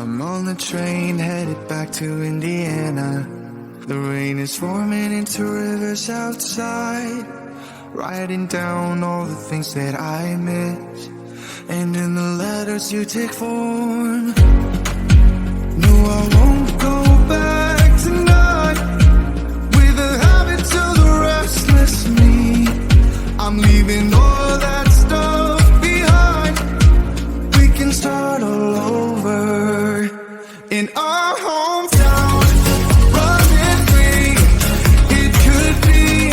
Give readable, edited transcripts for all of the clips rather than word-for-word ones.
I'm on the train headed back to Indiana. The rain is forming into rivers outside, writing down all the things that I miss, and in the letters you take form. No, I won't go back tonight with the habits of the restless me. I'm leaving all that stuff behind. We can start all over in our hometown. Running free, it could be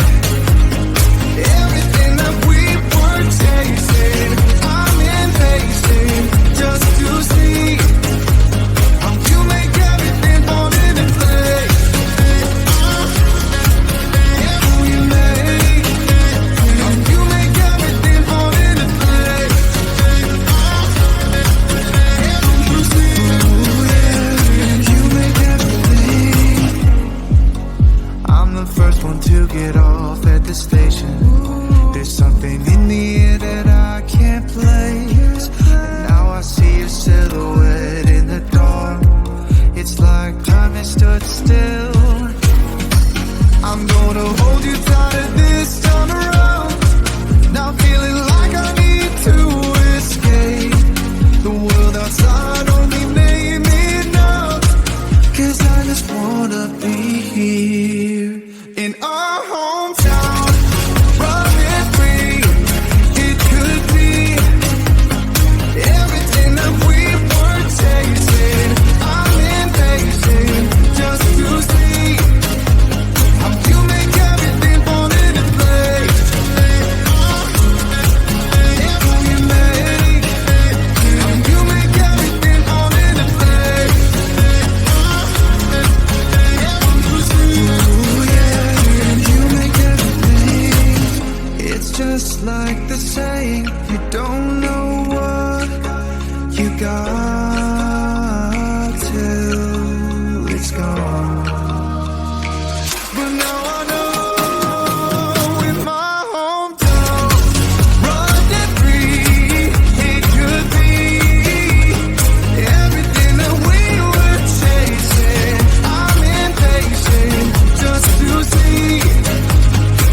everything that we were chasing. I'm impatient just to see how you make everything fall into place. How you make everything fall into place. You make everything. I'm the first one to get off at the station. There's something in the air that I can't place. And now I see a silhouette in the dark. It's like time has stood still. I'm gonna hold you tighter this time around. Now feeling like I need to escape. The world outside only made me numb. 'Cause I just wanna be here in our hometown. Running free, it could be everything that we were chasing. I'm impatient just to see how you make everything fall into place. How you make everything fall into place. Ooh, yeah, you make everything. It's just like the saying, you don't know what you got till it's gone. But now I know in my hometown, running free, it could be everything that we were chasing. I'm impatient just to see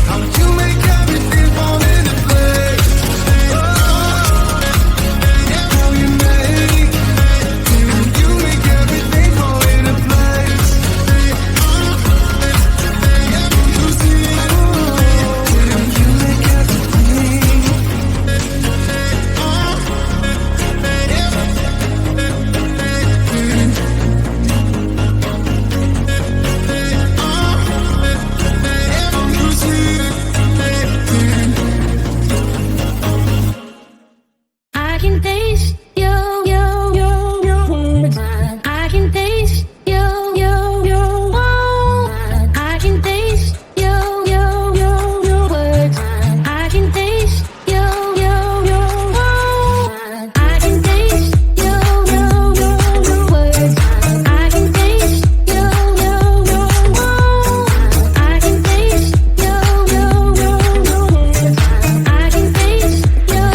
how you make everything fall into place. How you make everything fall into place. You make everything. I can taste your words. I can taste your I can taste your words. I can taste your I can taste your words. I can taste your I can taste your words. I can taste your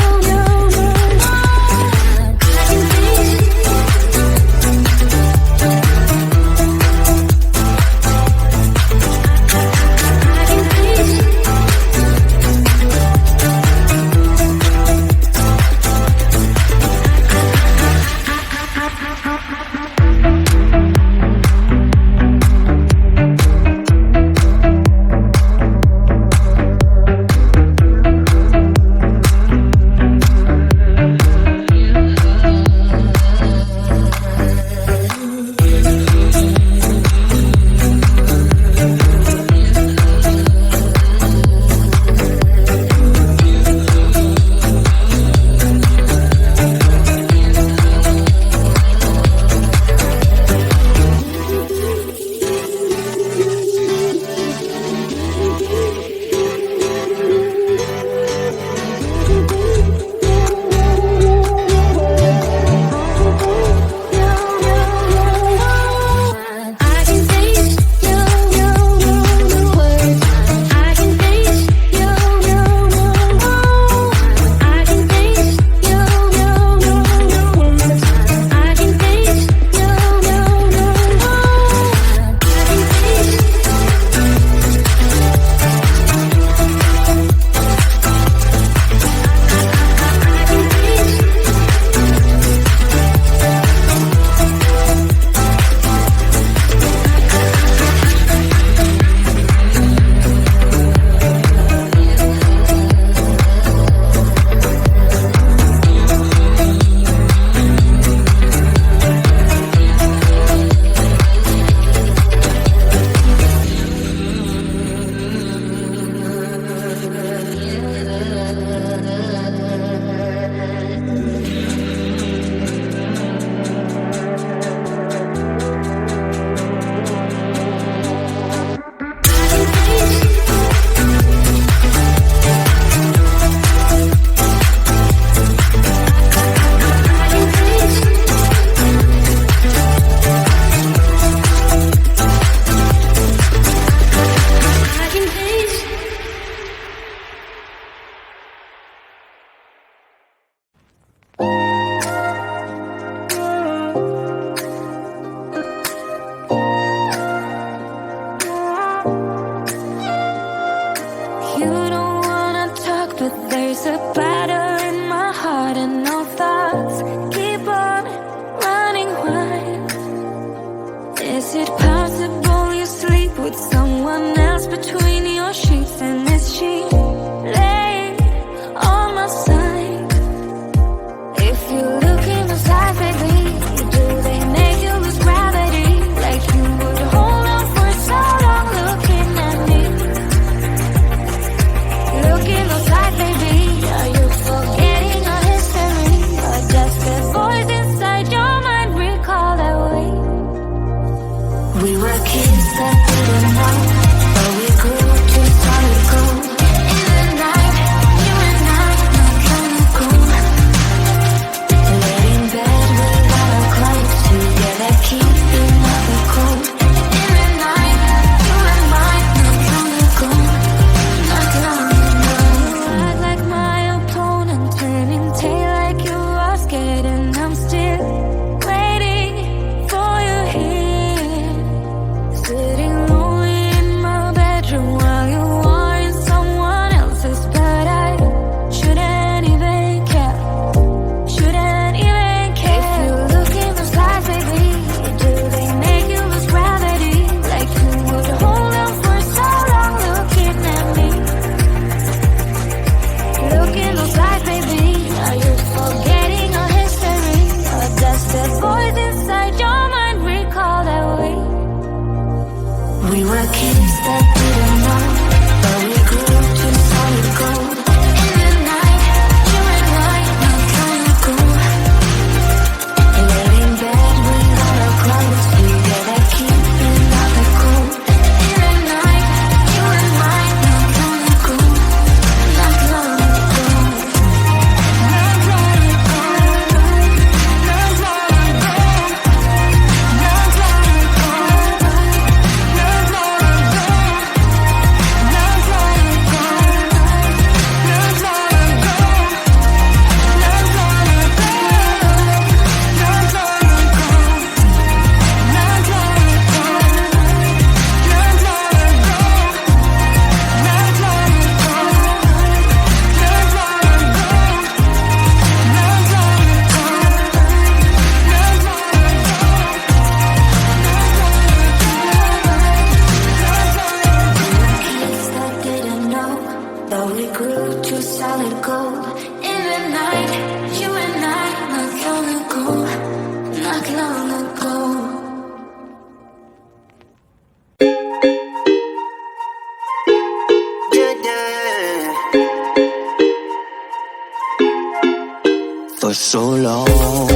so long.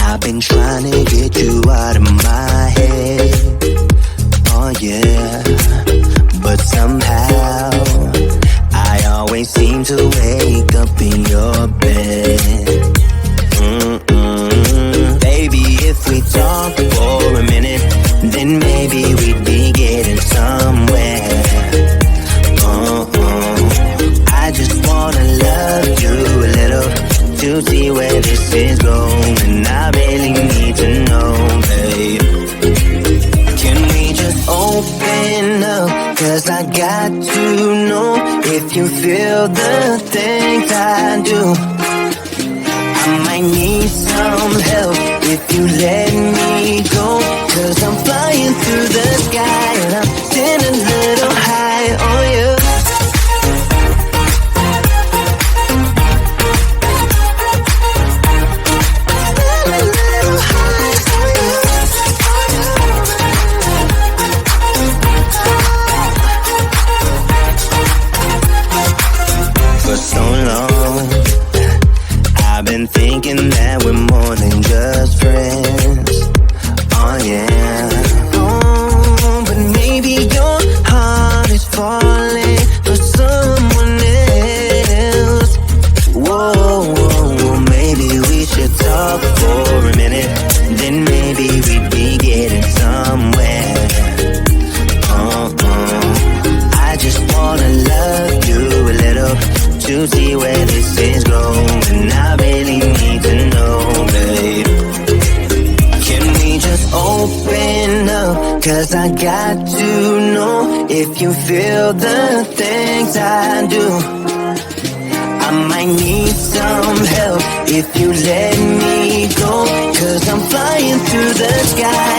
I've been trying to get you out of my head. Oh yeah, but somehow I always seem to wake up in your bed. Baby, if we talk for a minute, then maybe we'd be getting somewhere. I just wanna love you a little to see where this is going. I really need to know, babe. Can we just open up? 'Cause I got to know if you feel the things I do. I might need some help if you let me go. 'Cause I'm flying through the sky and I'm sitting a little high on you. For so long, I've been thinking that we're more than just friends. Oh yeah. Oh, but maybe your heart is falling for someone else. Whoa, maybe we should talk for a minute. Then maybe we'd be getting somewhere. I just wanna love you a little to see where this is going. I really need to know, babe. Can we just open up? 'Cause I got to know if you feel the things I do. I might need some help if you let me go. 'Cause I'm flying through the sky